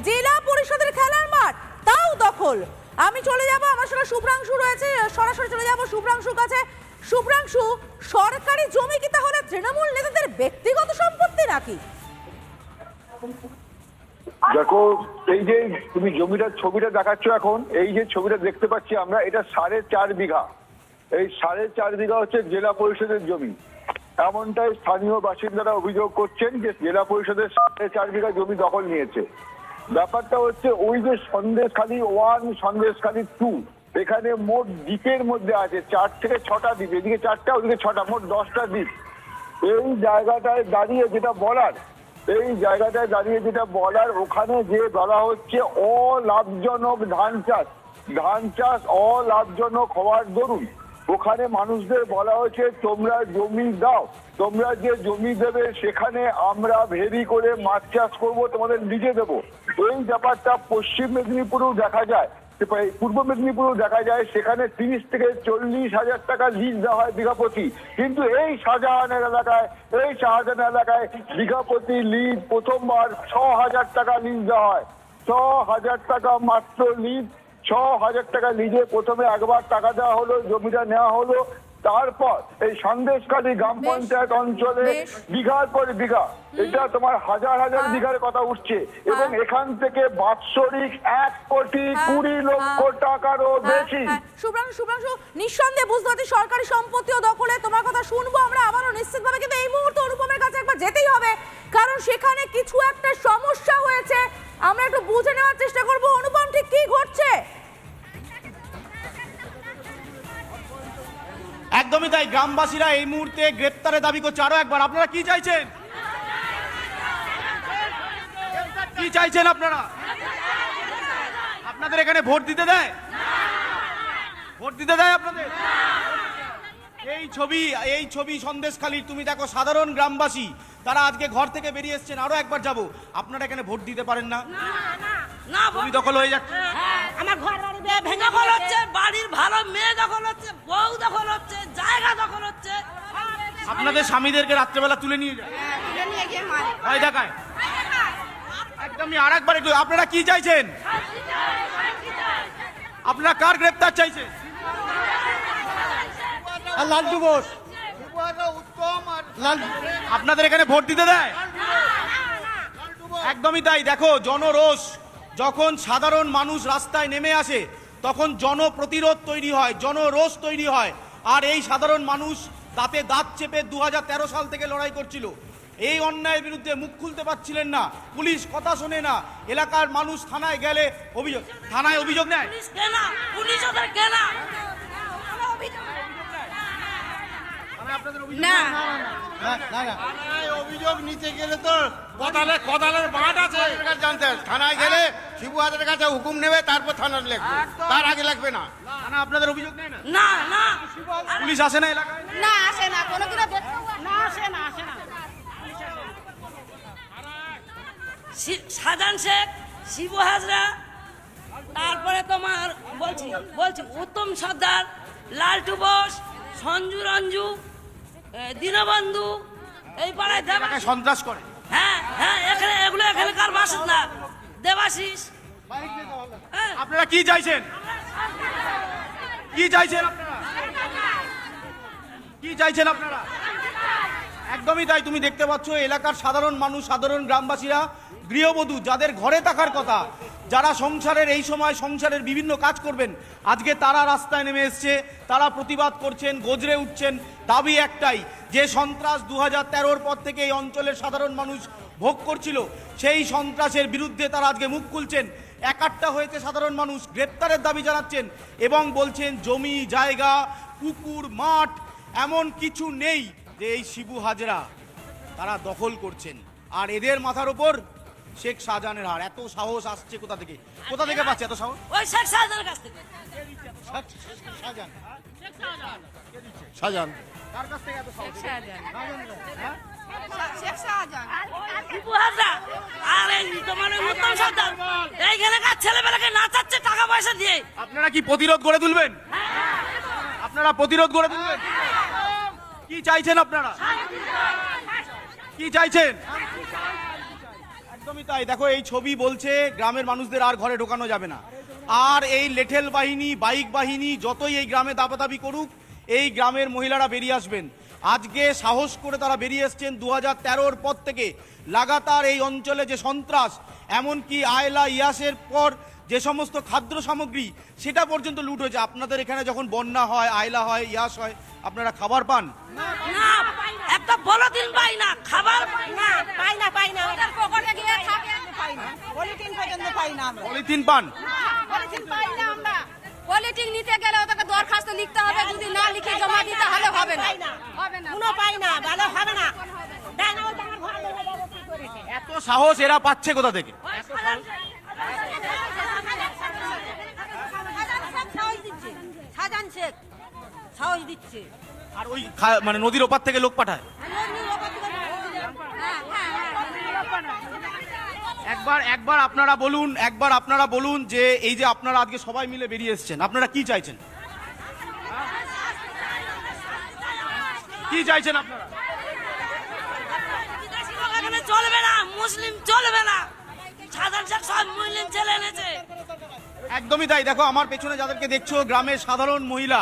জেলা পরিষদের খেলার মাঠ তাও দখল। আমি চলে যাব, আমার সঙ্গে শুভ্রাংশু রয়েছে, সরাসরি চলে যাব শুভ্রাংশুর কাছে। শুভ্রাংশু, সরকারি জমি কি তাহলে তৃণমূল নেতাদের ব্যক্তিগত সম্পত্তি নাকি? দেখো, এই যে তুমি জমিটার ছবিটা দেখাচ্ছ এখন, এই যে ছবিটা দেখতে পাচ্ছি আমরা, এটা 4.5 বিঘা। এই 4.5 বিঘা হচ্ছে জেলা পরিষদের জমি। এমনটাই স্থানীয় বাসিন্দারা অভিযোগ করছেন যে জেলা পরিষদের 4.5 বিঘা জমি দখল নিয়েছে। ব্যাপারটা হচ্ছে ওই যে সন্দেশখালী 1, সন্দেশখালী 2, এখানে মোট দ্বীপের মধ্যে আছে 4 থেকে 6টা দ্বীপ, এদিকে 4টা ওদিকে 6টা, মোট 10টা দ্বীপ। এই জায়গাটায় দাঁড়িয়ে যেটা বলার, ওখানে যে বলা হচ্ছে অলাভজনক ধান চাষ অলাভজনক হওয়ার দরুন ওখানে মানুষদের বলা হচ্ছে তোমরা জমি দাও, তোমরা যে জমি দেবে সেখানে আমরা ভেরি করে মাছ চাষ করবো, তোমাদের লিজে দেবো। এই ব্যাপারটা পশ্চিম মেদিনীপুরেও দেখা যায়, পূর্ব মেদিনীপুরেও দেখা যায়, সেখানে 30 থেকে 40 হাজার টাকা লিজ দেওয়া হয় বিঘা প্রতি। কিন্তু এই শাহজাহানের এলাকায় বিঘা প্রতি লিজ প্রথমবার 6,000 টাকা লিজ দেওয়া হয়। 6,000 টাকা মাত্র লিজ। 6,000 টাকা লিজে প্রথমে একবার টাকা দেওয়া হলো, জমিটা নেওয়া হলো। তারপর এই সন্দেশখালী গ্রাম পঞ্চায়েত অঞ্চলে বিঘার পর বিঘা, এটা তোমার হাজার বিঘার কথা উঠছে, এবং এখান থেকে বাৎসরিক 1,20,00,000 টাকারও বেশি। শুভ্রাংশু, নিঃসন্দেহে বুঝতে পারছি সরকারি সম্পত্তিও দখলে, তোমার কথা শুনবো আমরা আবারও নিশ্চিতভাবে, কিন্তু এই মুহূর্তে অনুপমের কাছে একবার যেতেই হবে, কারণ সেখানে কিছু একটা সমস্যা হয়েছে। আমরা একটু বুঝে নেওয়ার চেষ্টা করবো অনুপম, ঠিক কি ঘটছে? একদমই তাই, গ্রামবাসীরা এই মুহূর্তে গ্রেপ্তারের দাবি করছে। আরো একবার, আপনারা কি চাইছেন? কি চাইছেন আপনারা? আপনাদের এখানে ভোট দিতে দেয়? ভোট দিতে দেয় আপনাদের? এই ছবি সন্দেশখালীর। তুমি দেখো, সাধারণ গ্রামবাসী তারা আজকে ঘর থেকে বেরিয়ে এসেছেন। আরো একবার যাব, আপনারা এখানে ভোট দিতে পারেন না? জমি দখল হয়ে যাচ্ছে, আমার ঘর বাড়ি ভেঙে দখল হচ্ছে, বাড়ির ভালো মেয়ে দখল হচ্ছে, বউ দখল হচ্ছে, জায়গা দখল হচ্ছে। আপনাদের স্বামীদেরকে রাত্রেবেলা তুলে নিয়ে যায়, ভয় দেখায়। একদমই। আর একবার একটু, আপনারা কি চাইছেন? আপনারা কার গ্রেপ্তার চাইছেন? লালটু বোস। আপনাদের এখানে ভোট দিতে দেয়? একদমই তাই। দেখো, জনরোষ, যখন সাধারণ মানুষ রাস্তায় নেমে আসে তখন জনপ্রতিরোধ তৈরি হয়, জনরোষ তৈরি হয়। আর এই সাধারণ মানুষ দাঁতে দাঁত চেপে 2013 সাল থেকে লড়াই করছিল। এই অন্যায়ের বিরুদ্ধে মুখ খুলতে পারছিলেন না, পুলিশ কথা শোনে না। এলাকার মানুষ থানায় গেলে থানায় অভিযোগ নেয়। অভিযোগ নিতে গেলে তো কোদালের বাঁট আছে, থানায় গেলে শিবু হাজারের কাছে হুকুম নেবে, তারপর থানার লিখবে, তার আগে লাগবে না। থানা আপনাদের অভিযোগ নেয় না? না, পুলিশ আসে না এলাকায়? না আসে না, কোনোদিনও আসে না। শাহজাহান শেখ, শিবু হাজরা, তারপরে তোমার বলছি উত্তম সর্দার, লালটু বোস, সঞ্জু রঞ্জু, দীনবন্ধু, এই পাড়ায় সন্ত্রাস করে। হ্যাঁ, এখানকার বাসিন্দা দেবাশিস। আপনারা কি চাইছেন? আপনারা? একদমই তাই। তুমি দেখতে পাচ্ছ, এলাকার সাধারণ মানুষ, সাধারণ গ্রামবাসীরা, গৃহবধূ যাদের ঘরে থাকার কথা, যারা সংসারের এই সময় সংসারের বিভিন্ন কাজ করবেন, আজকে তারা রাস্তায় নেমে এসছে, তারা প্রতিবাদ করছেন, গজরে উঠছেন। দাবি একটাই, যে সন্ত্রাস 2013 পর থেকে এই অঞ্চলের সাধারণ মানুষ ভোগ করছিল, সেই সন্ত্রাসের বিরুদ্ধে তারা আজকে মুখ খুলছেন। একাট্টা হয়েছে সাধারণ মানুষ, গ্রেপ্তারের দাবি জানাচ্ছেন এবং বলছেন জমি জায়গা, পুকুর, মাঠ এমন কিছু নেই যে এই শিবু হাজরা তারা দখল করছেন। আর এদের মাথার উপর শেখ শাহজাহানের হার। এত সাহস আসছে কোথা থেকে পাচ্ছে এত সাহস? ওই শেখ শাহজাহানের কাছ থেকে। শাহজাহান কার কাছ থেকে এত সাহস? শিবু হাজরা আর এই তোমার উত্তম সর্দার, এইখানকার ছেলেমেয়েকে নাচাচ্ছে টাকা পয়সা দিয়ে। আপনারা কি প্রতিরোধ গড়ে তুলবেন? আপনারা প্রতিরোধ গড়ে তুলবেন? কি চাইছেন আপনারা? কি চাইছেন? একদমই তাই। দেখো এই ছবি বলছে গ্রামের মানুষদের আর ঘরে ঢোকানো যাবে না, আর এই লেঠেল বাহিনী, বাইক বাহিনী যতই এই গ্রামে দাপাদাপি করুক, এই গ্রামের মহিলারা বেরিয়ে আসবেন। আজকে সাহস করে তারা বেরিয়ে এসছেন। 2013-র পর থেকে লাগাতার এই অঞ্চলে যে সন্ত্রাস, এমনকি আয়লা ইয়াসের পর যে সমস্ত খাদ্য সামগ্রী সেটা পর্যন্ত লুট হয়েছে। আপনাদের এখানে যখন বন্যা হয়, আয়লা হয়, ইয়াস হয়, আপনারা খাবার পান? না, একটা বলো দিন পাই না, খাবার না পাই না ওদের পকেটে গিয়ে থাকে পাই না পলিথিন পর্যন্ত পাই না আমরা পলিথিন পান? পলিথিন পাই না আমরা পলিথিন নিতে গেলে ওটাকে দরখাস্ত লিখতে হবে, যদি না লিখে জমা দিতে হলে হবে না কোনো পাই না ভালো হবে না দেয় না ওটা আমার ঘরে ঢোকা যাবে কি করেছে এত সাহস এরা পাচ্ছে কোথা থেকে? সাজান শেখ সাহস দিচ্ছে আর ওই মানে নদীর ওপার থেকে লোক পাঠায়? একবার আপনারা বলুন যে এই যে আপনারা আজকে সবাই মিলে বেরিয়ে এসেছেন, আপনারা কি চাইছেন? কি চাইছেন আপনারা? এখানে চলবে না, মুসলিম চলবে না, সাধারণ সব মুসলিম ছেলে এনেছে। একদমই তাই। দেখো আমার পেছনে যাদেরকে দেখছো, গ্রামের সাধারণ মহিলা,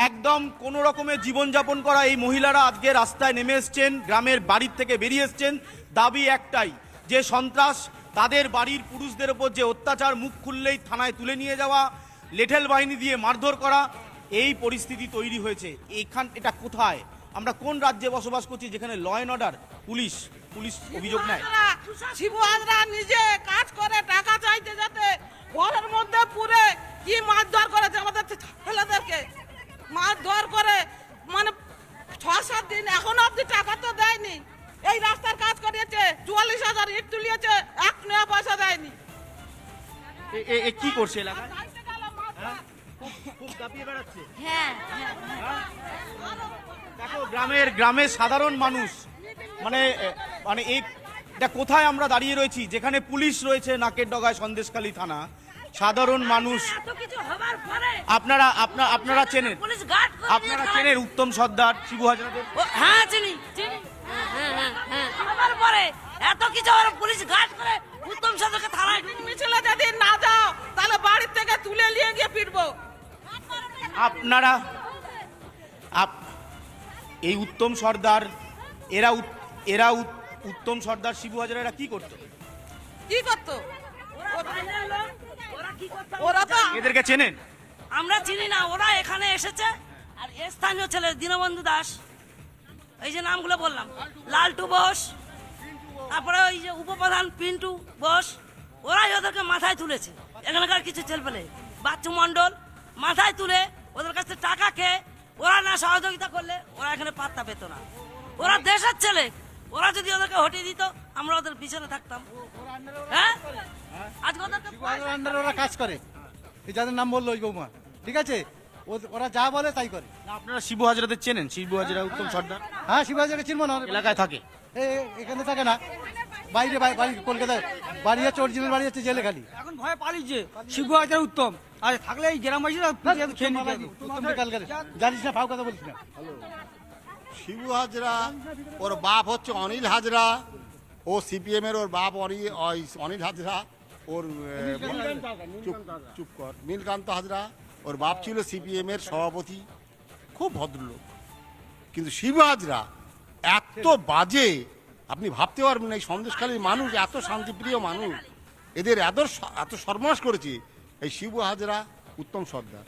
একদম কোনো রকমের জীবনযাপন করা এই মহিলারা আজকে রাস্তায় নেমে এসছেন, গ্রামের বাড়ির থেকে বেরিয়ে এসছেন। দাবি একটাই, যে সন্ত্রাস, তাদের বাড়ির পুরুষদের ওপর যে অত্যাচার, মুখ খুললেই থানায় তুলে নিয়ে যাওয়া, লেঠেল বাহিনী দিয়ে মারধর করা, এই পরিস্থিতি তৈরি হয়েছে। এটা কোথায়? আমরা কোন রাজ্যে বসবাস করছি যেখানে ল অ্যান্ড অর্ডার, পুলিশ অভিযোগ নেয়? শিবু হাজরা নিজে কাজ করে টাকা চাইতে যেতে ঘরের মধ্যে পুরে কি মারধর করেছে আমাদের ছেলেদেরকে, মারধর করে মানে 6-7 দিন এখনো অব্দি টাকা তো দেয়নি। এই রাস্তার কাজ করিয়েছে, 44,000 ইট তুলিয়েছে, 1 নয়া পয়সা দেয়নি। কি করছে এলাকায়? খুব দাপিয়ে বেড়াচ্ছে। হ্যাঁ দেখো গ্রামের সাধারণ মানুষ, মানে এটা কোথায় আমরা দাঁড়িয়ে রয়েছি, যেখানে পুলিশ রয়েছে নাকের ডগায়, সন্দেশখালী থানা। সাধারণ মানুষ, এত কিছু হবার পরে আপনারা চেনেন, পুলিশ গার্ড করে আপনারা চেনেন উত্তম সর্দার, শিবু হাজরাদের? হ্যাঁ চিনি হবার পরে এত কিছু হবার পুলিশ গার্ড করে উত্তম সদরকে থানায় মিছিলে যদি না যাও তাহলে বাড়ির থেকে তুলে নিয়ে গিয়ে ফিরবো। আপনারা এই উত্তম সর্দার, এরা উত্তম সর্দার, শিবু হাজরা, এরা কি করতো? কি করতো ওরা কি করতো ওরা তো এদেরকে চেনেন? আমরা চিনি না, ওরা এখানে এসেছে। আর স্থানীয় ছেলে দীনবন্ধু দাস, এই যে নামগুলো বললাম, লালটু বোস, তারপরে ওই যে উপপ্রধান পিন্টু বোস, ওরাই ওদেরকে মাথায় তুলেছে। এখানকার কিছু ছেলেপেলে, বাচ্চু মণ্ডল, মাথায় তুলে ওদের কাছে টাকা খেয়ে ওরা না সহযোগিতা করলে ওরা এখানে পাত্তা পেত না। ওরা দেশের ছেলে, ওরা যদি ওদেরকে হটিয়ে দিত আমরা ওদের পিছনে থাকতাম। হ্যাঁ আজকে ওদেরকে আন্ডারে ওরা কাজ করে, এই যাদের নাম বললো ওই বৌমা, ঠিক আছে, ওরা যা বলে তাই করে। না, আপনারা শিবু হাজরাদের চেনেন? শিবু হাজরা, উত্তম সর্দার হ্যাঁ শিবাজাকে চিনবো না, এলাকায় থাকে? এখানে থাকে না, বাইরে বাড়ি কলকাতায় বাড়ি আছে, অরিজিনাল বাড়ি আছে জেলে খালি। এখন ভয় পালিয়েছে শিবু হাজার উত্তম, আর থাকলে এই গ্রামবাসীরা খেয়ে নিতে হবে। জানিস না, ফাও কথা বলিস না। শিবু হাজরা, ওর বাপ হচ্ছে অনিল হাজরা, ও সিপিএম এর, ওর বাপ অনিল হাজরা, ওর চুপ কর, নীলকান্ত হাজরা, ওর বাপ ছিল সিপিএম এর সভাপতি, খুব ভদ্রলোক। কিন্তু শিবু হাজরা এত বাজে, আপনি ভাবতে পারবেন না। এই সন্দেশখালীর মানুষ এত শান্তিপ্রিয় মানুষ, এদের এত সর্বনাশ করেছে এই শিবু হাজরা, উত্তম সর্দার।